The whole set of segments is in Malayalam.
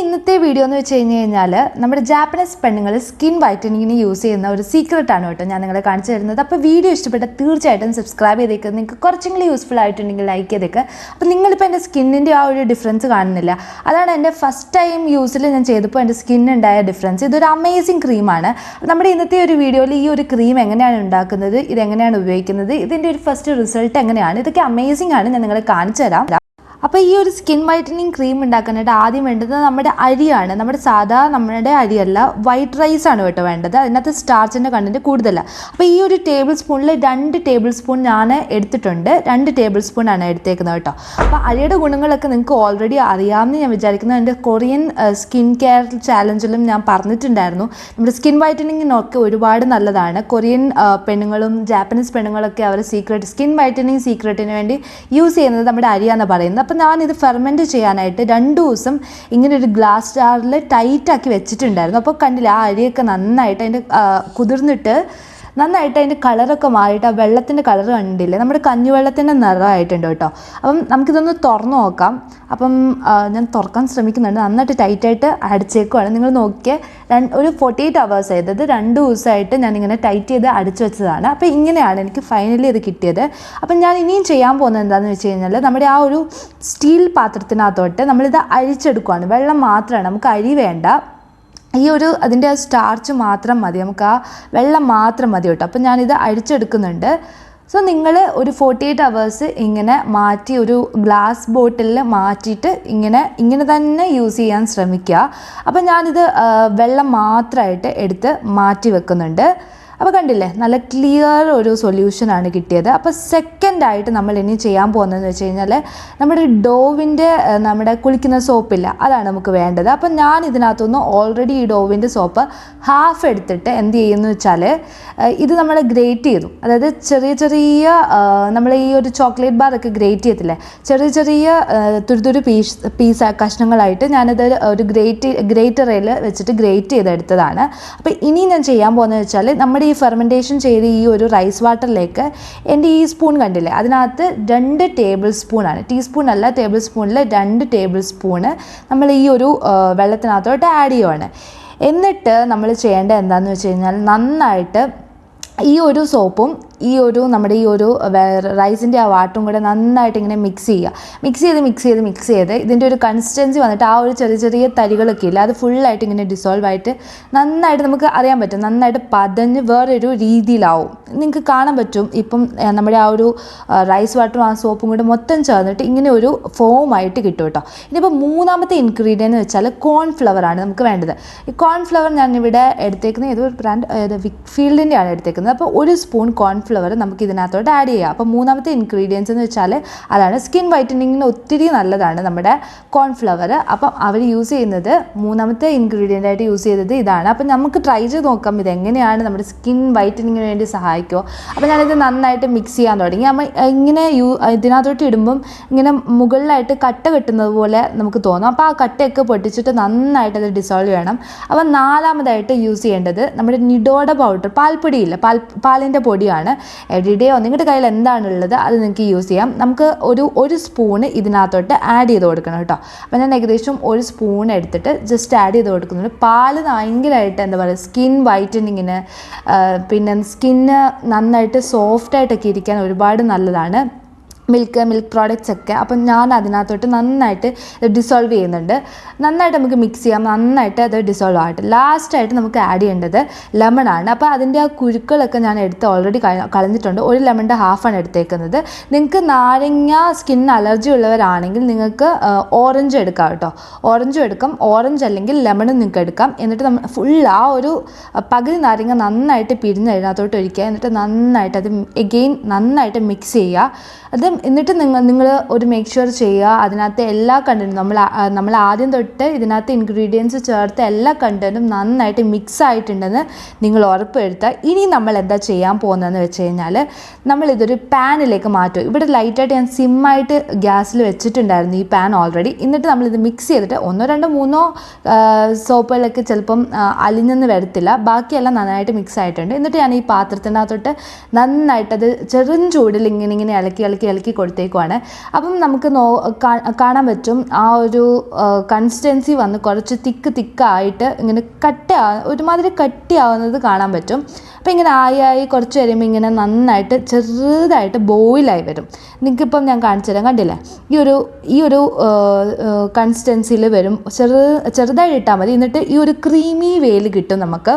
ഇന്നത്തെ വീഡിയോ എന്ന് വെച്ച് കഴിഞ്ഞാൽ നമ്മുടെ ജാപ്പനീസ് പെണ്ണുങ്ങൾ സ്കിൻ വൈറ്റനിങ്ങിന് യൂസ് ചെയ്യുന്ന ഒരു സീക്രട്ടാണ് കേട്ടോ ഞാൻ നിങ്ങളെ കാണിച്ചു തരുന്നത്. അപ്പോൾ വീഡിയോ ഇഷ്ടപ്പെട്ടാൽ തീർച്ചയായിട്ടും സബ്സ്ക്രൈബ് ചെയ്തേക്കുക. നിങ്ങൾക്ക് കുറച്ചെങ്കിലും യൂസ്ഫുൾ ആയിട്ടുണ്ടെങ്കിൽ ലൈക്ക് ചെയ്തേക്കുക. അപ്പോൾ നിങ്ങളിപ്പോൾ എൻ്റെ സ്കിന്നിൻ്റെ ആ ഒരു ഡിഫറൻസ് കാണുന്നില്ല. അതാണ് എൻ്റെ ഫസ്റ്റ് ടൈം യൂസിൽ ഞാൻ ചെയ്തപ്പോൾ എൻ്റെ സ്കിന്നുണ്ടായ ഡിഫറൻസ്. ഇതൊരു അമേസിങ് ക്രീമാണ്. നമ്മുടെ ഇന്നത്തെ ഒരു വീഡിയോയിൽ ഈ ഒരു ക്രീം എങ്ങനെയാണ് ഉണ്ടാക്കുന്നത്, ഇതെങ്ങനെയാണ് ഉപയോഗിക്കുന്നത്, ഇതിൻ്റെ ഒരു ഫസ്റ്റ് റിസൾട്ട് എങ്ങനെയാണ്, ഇതൊക്കെ അമേസിംഗ് ആണ്. ഞാൻ നിങ്ങളെ കാണിച്ചു തരാം. അപ്പോൾ ഈ ഒരു സ്കിൻ വൈറ്റനിങ് ക്രീം ഉണ്ടാക്കാനായിട്ട് ആദ്യം വേണ്ടത് നമ്മുടെ അരിയാണ്. നമ്മുടെ നമ്മുടെ അരിയല്ല, വൈറ്റ് റൈസ് ആണ് കേട്ടോ വേണ്ടത്. അതിനകത്ത് സ്റ്റാർച്ചിൻ്റെ കണ്ടൻറ്റ് കൂടുതലാണ്. അപ്പോൾ ഈ ഒരു ടേബിൾ സ്പൂണിൽ 2 ടേബിൾ സ്പൂൺ ഞാൻ എടുത്തിട്ടുണ്ട്. 2 ടേബിൾ സ്പൂൺ ആണ് എടുത്തേക്കുന്നത് കേട്ടോ. അപ്പോൾ അരിയുടെ ഗുണങ്ങളൊക്കെ നിങ്ങൾക്ക് ഓൾറെഡി അറിയാമെന്ന് ഞാൻ വിചാരിക്കുന്നു. എൻ്റെ കൊറിയൻ സ്കിൻ കെയർ ചാലഞ്ചിലും ഞാൻ പറഞ്ഞിട്ടുണ്ടായിരുന്നു. നമ്മുടെ സ്കിൻ വൈറ്റനിങ്ങിനൊക്കെ ഒരുപാട് നല്ലതാണ്. കൊറിയൻ പെണ്ണുങ്ങളും ജാപ്പനീസ് പെണ്ണുങ്ങളൊക്കെ അവർ സ്കിൻ വൈറ്റനിങ് സീക്രട്ടിന് വേണ്ടി യൂസ് ചെയ്യുന്നത് നമ്മുടെ അരിയാണെന്ന് പറയുന്നത്. അപ്പോൾ ഞാനിത് ഫെർമെൻറ്റ് ചെയ്യാനായിട്ട് 2 ദിവസം ഇങ്ങനെ ഒരു ഗ്ലാസ് ജാറിൽ ടൈറ്റാക്കി വെച്ചിട്ടുണ്ടായിരുന്നു. അപ്പോൾ കണ്ടില്ല, ആ അരിയൊക്കെ നന്നായിട്ട് അതിൻ്റെ കുതിർന്നിട്ട് നന്നായിട്ട് അതിൻ്റെ കളറൊക്കെ മാറിയിട്ട് ആ വെള്ളത്തിൻ്റെ കളർ കണ്ടില്ലേ, നമ്മുടെ കഞ്ഞിവെള്ളത്തിൻ്റെ നിറമായിട്ടുണ്ട് കേട്ടോ. അപ്പം നമുക്കിതൊന്ന് തുറന്നു നോക്കാം. അപ്പം ഞാൻ തുറക്കാൻ ശ്രമിക്കുന്നുണ്ട്. നന്നായിട്ട് ടൈറ്റായിട്ട് അടിച്ചേക്കുവാണ്. നിങ്ങൾ നോക്കിയാൽ ഒരു 48 hours ആയത് 2 ദിവസമായിട്ട് ഞാനിങ്ങനെ ടൈറ്റ് ചെയ്ത് അടിച്ചു വെച്ചതാണ്. അപ്പോൾ ഇങ്ങനെയാണ് എനിക്ക് ഫൈനലി ഇത് കിട്ടിയത്. അപ്പം ഞാൻ ഇനിയും ചെയ്യാൻ പോകുന്നത് എന്താണെന്ന് വെച്ച് കഴിഞ്ഞാൽ നമ്മുടെ ആ ഒരു സ്റ്റീൽ പാത്രത്തിനകത്തോട്ട് നമ്മളിത് അരിച്ചെടുക്കുകയാണ്. വെള്ളം മാത്രമാണ്, നമുക്ക് അരി വേണ്ട. ഈ ഒരു അതിൻ്റെ സ്റ്റാർച്ച് മാത്രം മതി, നമുക്ക് ആ വെള്ളം മാത്രം മതി കേട്ടോ. അപ്പം ഞാനിത് അഴിച്ചെടുക്കുന്നുണ്ട്. സോ നിങ്ങൾ ഒരു 48 hours ഇങ്ങനെ മാറ്റി ഒരു ഗ്ലാസ് ബോട്ടിലിൽ മാറ്റിയിട്ട് ഇങ്ങനെ തന്നെ യൂസ് ചെയ്യാൻ ശ്രമിക്കുക. അപ്പം ഞാനിത് വെള്ളം മാത്രമായിട്ട് എടുത്ത് മാറ്റി വെക്കുന്നുണ്ട്. അപ്പോൾ കണ്ടില്ലേ, നല്ല ക്ലിയർ ഒരു സൊല്യൂഷനാണ് കിട്ടിയത്. അപ്പോൾ സെക്കൻഡായിട്ട് നമ്മൾ ഇനി ചെയ്യാൻ പോകുന്നതെന്ന് വെച്ച് കഴിഞ്ഞാൽ നമ്മുടെ ഡോവിൻ്റെ നമ്മുടെ കുളിക്കുന്ന സോപ്പില്ല, അതാണ് നമുക്ക് വേണ്ടത്. അപ്പം ഞാൻ ഇതിനകത്തുനിന്ന് ഓൾറെഡി ഈ ഡോവിൻ്റെ സോപ്പ് ഹാഫ് എടുത്തിട്ട് എന്ത് ചെയ്യുമെന്ന് വെച്ചാൽ ഇത് നമ്മൾ ഗ്രേറ്റ് ചെയ്തു. അതായത് ചെറിയ നമ്മൾ ഈ ഒരു ചോക്ലേറ്റ് ബാറൊക്കെ ഗ്രേറ്റ് ചെയ്യത്തില്ലേ, ചെറിയ തുരു പീസ് കഷ്ണങ്ങളായിട്ട് ഞാനത് ഒരു ഗ്രേറ്ററിൽ വെച്ചിട്ട് ഗ്രേറ്റ് ചെയ്തെടുത്തതാണ്. അപ്പോൾ ഇനി ഞാൻ ചെയ്യാൻ പോകുന്നത് വെച്ചാൽ നമ്മുടെ ഈ ഫെർമെൻറ്റേഷൻ ചെയ്ത് ഈ ഒരു റൈസ് വാട്ടറിലേക്ക് എൻ്റെ ഈ സ്പൂൺ കണ്ടില്ലേ, അതിനകത്ത് 2 ടേബിൾ സ്പൂണാണ്, ടീസ്പൂൺ അല്ല, ടേബിൾ സ്പൂണിൽ 2 ടേബിൾ സ്പൂണ് നമ്മൾ ഈ ഒരു വെള്ളത്തിനകത്തോട്ട് ആഡ് ചെയ്യുവാണ്. എന്നിട്ട് നമ്മൾ ചെയ്യേണ്ടത് എന്താണെന്ന് വെച്ച് കഴിഞ്ഞാൽ നന്നായിട്ട് ഈ ഒരു സോപ്പും ഈ ഒരു നമ്മുടെ ഈ ഒരു റൈസിൻ്റെ ആ വാട്ടും കൂടെ നന്നായിട്ട് ഇങ്ങനെ മിക്സ് ചെയ്ത് ഇതിൻ്റെ ഒരു കൺസിസ്റ്റൻസി വന്നിട്ട് ആ ഒരു ചെറിയ തരികളൊക്കെ ഇല്ല, അത് ഫുള്ളായിട്ട് ഇങ്ങനെ ഡിസോൾവ് ആയിട്ട് നന്നായിട്ട് നമുക്ക് അറിയാൻ പറ്റും, നന്നായിട്ട് പതഞ്ഞ് വേറൊരു രീതിയിലാവും. നിങ്ങൾക്ക് കാണാൻ പറ്റും ഇപ്പം നമ്മുടെ ആ ഒരു റൈസ് വാട്ടറും ആ സോപ്പും കൂടെ മൊത്തം ചേർന്നിട്ട് ഇങ്ങനെ ഒരു ഫോമായിട്ട് കിട്ടും കേട്ടോ. ഇനിയിപ്പോൾ മൂന്നാമത്തെ ഇൻഗ്രീഡിയൻ്റ് എന്ന് വെച്ചാൽ കോൺഫ്ലവറാണ് നമുക്ക് വേണ്ടത്. ഈ കോൺഫ്ലവർ ഞാനിവിടെ എടുത്തേക്കുന്നത് ഏതൊരു ബ്രാൻഡ് വിക്ഫീൽഡിൻ്റെ ആണ് എടുത്തേക്കുന്നത്. അപ്പോൾ 1 സ്പൂൺ കോൺഫ്ലവർ നമുക്ക് ഇതിനകത്തോട്ട് ആഡ് ചെയ്യാം. അപ്പോൾ മൂന്നാമത്തെ ഇൻഗ്രീഡിയൻസ് എന്ന് വെച്ചാൽ അതാണ് സ്കിൻ വൈറ്റനിങ്ങിന് ഒത്തിരി നല്ലതാണ് നമ്മുടെ കോൺഫ്ലവർ. അപ്പം അവർ യൂസ് ചെയ്യുന്നത് മൂന്നാമത്തെ ഇൻഗ്രീഡിയൻ്റ് ആയിട്ട് യൂസ് ചെയ്തത് ഇതാണ്. അപ്പം നമുക്ക് ട്രൈ ചെയ്ത് നോക്കാം ഇതെങ്ങനെയാണ് നമ്മുടെ സ്കിൻ വൈറ്റനിങ്ങിന് വേണ്ടി സഹായിക്കുമോ. അപ്പോൾ ഞാനിത് നന്നായിട്ട് മിക്സ് ചെയ്യാൻ തുടങ്ങി. നമ്മൾ ഇങ്ങനെ ഇതിനകത്തോട്ട് ഇടുമ്പം ഇങ്ങനെ മുകളിലായിട്ട് കട്ട കെട്ടുന്നത് പോലെ നമുക്ക് തോന്നും. അപ്പോൾ ആ കട്ടയൊക്കെ പൊട്ടിച്ചിട്ട് നന്നായിട്ട് അത് ഡിസോൾവ് ചെയ്യണം. അപ്പം നാലാമതായിട്ട് യൂസ് ചെയ്യേണ്ടത് നമ്മുടെ നിഡോയുടെ പൗഡർ, പാൽപ്പൊടിയില്ല, പാലിൻ്റെ പൊടിയാണ്. എവരിഡേയോ നിങ്ങളുടെ കയ്യിൽ എന്താണുള്ളത് അത് നിങ്ങൾക്ക് യൂസ് ചെയ്യാം. നമുക്ക് ഒരു സ്പൂണ് ഇതിനകത്തോട്ട് ആഡ് ചെയ്ത് കൊടുക്കണം കേട്ടോ. അപ്പോൾ ഞാൻ ഏകദേശം 1 സ്പൂൺ എടുത്തിട്ട് ജസ്റ്റ് ആഡ് ചെയ്ത് കൊടുക്കുന്നുണ്ട്. പാല് ഭയങ്കരമായിട്ട് എന്താ പറയുക സ്കിൻ വൈറ്റനിങ്ങിന് പിന്നെ സ്കിന്ന് നന്നായിട്ട് സോഫ്റ്റായിട്ടൊക്കെ ഇരിക്കാൻ ഒരുപാട് നല്ലതാണ്. മിൽക്ക് പ്രോഡക്റ്റ്സ് ഒക്കെ. അപ്പം ഞാൻ അതിനകത്തോട്ട് നന്നായിട്ട് ഡിസോൾവ് ചെയ്യുന്നുണ്ട്. നന്നായിട്ട് നമുക്ക് മിക്സ് ചെയ്യാം, നന്നായിട്ട് അത് ഡിസോൾവ് ആയിട്ട്. ലാസ്റ്റായിട്ട് നമുക്ക് ആഡ് ചെയ്യേണ്ടത് ലെമണാണ്. അപ്പോൾ അതിൻ്റെ ആ കുരുക്കളൊക്കെ ഞാൻ എടുത്ത് ഓൾറെഡി കളഞ്ഞിട്ടുണ്ട്. 1 ലെമണിൻ്റെ ഹാഫാണ് എടുത്തേക്കുന്നത്. നിങ്ങൾക്ക് നാരങ്ങ സ്കിൻ അലർജി ഉള്ളവരാണെങ്കിൽ നിങ്ങൾക്ക് ഓറഞ്ച് എടുക്കാം കേട്ടോ, ഓറഞ്ചും എടുക്കാം. ഓറഞ്ച് അല്ലെങ്കിൽ ലെമണും നിങ്ങൾക്ക് എടുക്കാം. എന്നിട്ട് നമ്മൾ ഫുൾ ആ ഒരു പകുതി നാരങ്ങ നന്നായിട്ട് പിരിഞ്ഞ് അതിനകത്തോട്ട് ഒഴിക്കുക. എന്നിട്ട് നന്നായിട്ട് അത് എഗെയിൻ നന്നായിട്ട് മിക്സ് ചെയ്യുക. അത് എന്നിട്ട് നിങ്ങൾ ഒരു മേക്ക് ഷുവർ ചെയ്യുക അതിനകത്ത് എല്ലാ കണ്ടൻറ്റും നമ്മൾ ആദ്യം തൊട്ട് ഇതിനകത്ത് ഇൻഗ്രീഡിയൻസ് ചേർത്ത് എല്ലാ കണ്ടൻറ്റും നന്നായിട്ട് മിക്സ് ആയിട്ടുണ്ടെന്ന് നിങ്ങൾ ഉറപ്പുവരുത്തുക. ഇനി നമ്മൾ എന്താ ചെയ്യാൻ പോകുന്നതെന്ന് വെച്ച് കഴിഞ്ഞാൽ നമ്മളിതൊരു പാനിലേക്ക് മാറ്റും. ഇവിടെ ലൈറ്റായിട്ട് ഞാൻ സിമ്മായിട്ട് ഗ്യാസിൽ വെച്ചിട്ടുണ്ടായിരുന്നു ഈ പാൻ ഓൾറെഡി. എന്നിട്ട് നമ്മളിത് മിക്സ് ചെയ്തിട്ട് 1, 2, 3 സോപ്പുകളൊക്കെ ചിലപ്പം അലിഞ്ഞെന്ന് വരത്തില്ല, ബാക്കിയെല്ലാം നന്നായിട്ട് മിക്സ് ആയിട്ടുണ്ട്. എന്നിട്ട് ഞാൻ ഈ പാത്രത്തിനകത്തോട്ട് നന്നായിട്ടത് ചെറും ചൂടിൽ ഇങ്ങനെ ഇളക്കി ഇളക്കി കൊടുത്തേക്കുവാണ്. അപ്പം നമുക്ക് കാണാൻ പറ്റും ആ ഒരു കൺസിസ്റ്റൻസി വന്ന് കുറച്ച് തിക്കായിട്ട് ഇങ്ങനെ ഒരുമാതിരി കട്ടിയാവുന്നത് കാണാൻ പറ്റും. അപ്പോൾ ഇങ്ങനെ ആയി കുറച്ച് കഴിയുമ്പോൾ ഇങ്ങനെ നന്നായിട്ട് ചെറുതായിട്ട് ബോയിലായി വരും. നിങ്ങൾക്കിപ്പം ഞാൻ കാണിച്ചു തരാം, കണ്ടില്ലേ? ഈ ഒരു കൺസിസ്റ്റൻസിയിൽ വരും. ചെറുതായിട്ട് ഇട്ടാൽ മതി. എന്നിട്ട് ഈ ഒരു ക്രീമി വേയിൽ കിട്ടും നമുക്ക്.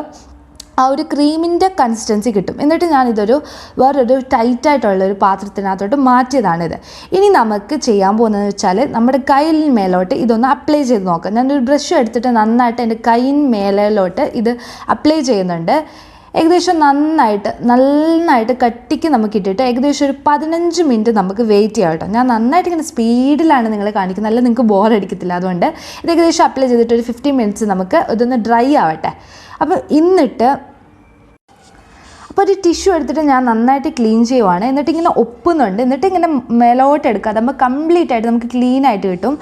ആ ഒരു ക്രീമിൻ്റെ കൺസിസ്റ്റൻസി കിട്ടും. എന്നിട്ട് ഞാനിതൊരു വേറൊരു ടൈറ്റായിട്ടുള്ളൊരു പാത്രത്തിനകത്തോട്ട് മാറ്റിയതാണിത്. ഇനി നമുക്ക് ചെയ്യാൻ പോകുന്നതെന്ന് വെച്ചാൽ നമ്മുടെ കയ്യിൽ മേലോട്ട് ഇതൊന്ന് അപ്ലൈ ചെയ്ത് നോക്കാം. ഞാനൊരു ബ്രഷ് എടുത്തിട്ട് നന്നായിട്ട് എൻ്റെ കയ്യിൻ മേലോട്ട് ഇത് അപ്ലൈ ചെയ്യുന്നുണ്ട്. ഏകദേശം നന്നായിട്ട് കട്ടിക്ക് നമുക്ക് ഇട്ടിട്ട് ഏകദേശം ഒരു 15 മിനിറ്റ് നമുക്ക് വെയിറ്റ് ചെയ്യാം കേട്ടോ. ഞാൻ നന്നായിട്ട് ഇങ്ങനെ സ്പീഡിലാണ് നിങ്ങളെ കാണിക്കുന്നത്, അല്ല നിങ്ങൾക്ക് ബോറടിക്കത്തില്ല. അതുകൊണ്ട് ഇത് ഏകദേശം അപ്ലൈ ചെയ്തിട്ട് ഒരു 15 മിനിറ്റ്സ് നമുക്ക് ഇതൊന്ന് ഡ്രൈ ആവട്ടെ. അപ്പോൾ ഒരു ടിഷ്യൂ എടുത്തിട്ട് ഞാൻ നന്നായിട്ട് ക്ലീൻ ചെയ്യുവാണ്. എന്നിട്ട് ഇങ്ങനെ ഒപ്പുന്നുണ്ട്. എന്നിട്ട് ഇങ്ങനെ മേലോട്ട് എടുക്കുക. അതാകുമ്പോൾ കംപ്ലീറ്റ് ആയിട്ട് നമുക്ക് ക്ലീൻ ആയിട്ട് കിട്ടും.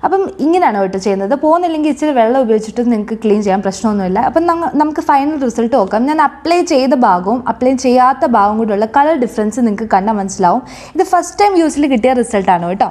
അപ്പം ഇങ്ങനെയാണ് കേട്ടോ ചെയ്യുന്നത്. പോകുന്നില്ലെങ്കിൽ ഇച്ചിരി വെള്ളം ഉപയോഗിച്ചിട്ട് നിങ്ങൾക്ക് ക്ലീൻ ചെയ്യാൻ പ്രശ്നമൊന്നുമില്ല. അപ്പം നമുക്ക് ഫൈനൽ റിസൾട്ട് നോക്കാം. ഞാൻ അപ്ലൈ ചെയ്ത ഭാഗവും അപ്ലൈ ചെയ്യാത്ത ഭാഗവും കൂടെയുള്ള കളർ ഡിഫറൻസ് നിങ്ങൾക്ക് കണ്ടാൽ മനസ്സിലാവും. ഇത് ഫസ്റ്റ് ടൈം യൂസിൽ കിട്ടിയ റിസൾട്ടാണ് കേട്ടോ.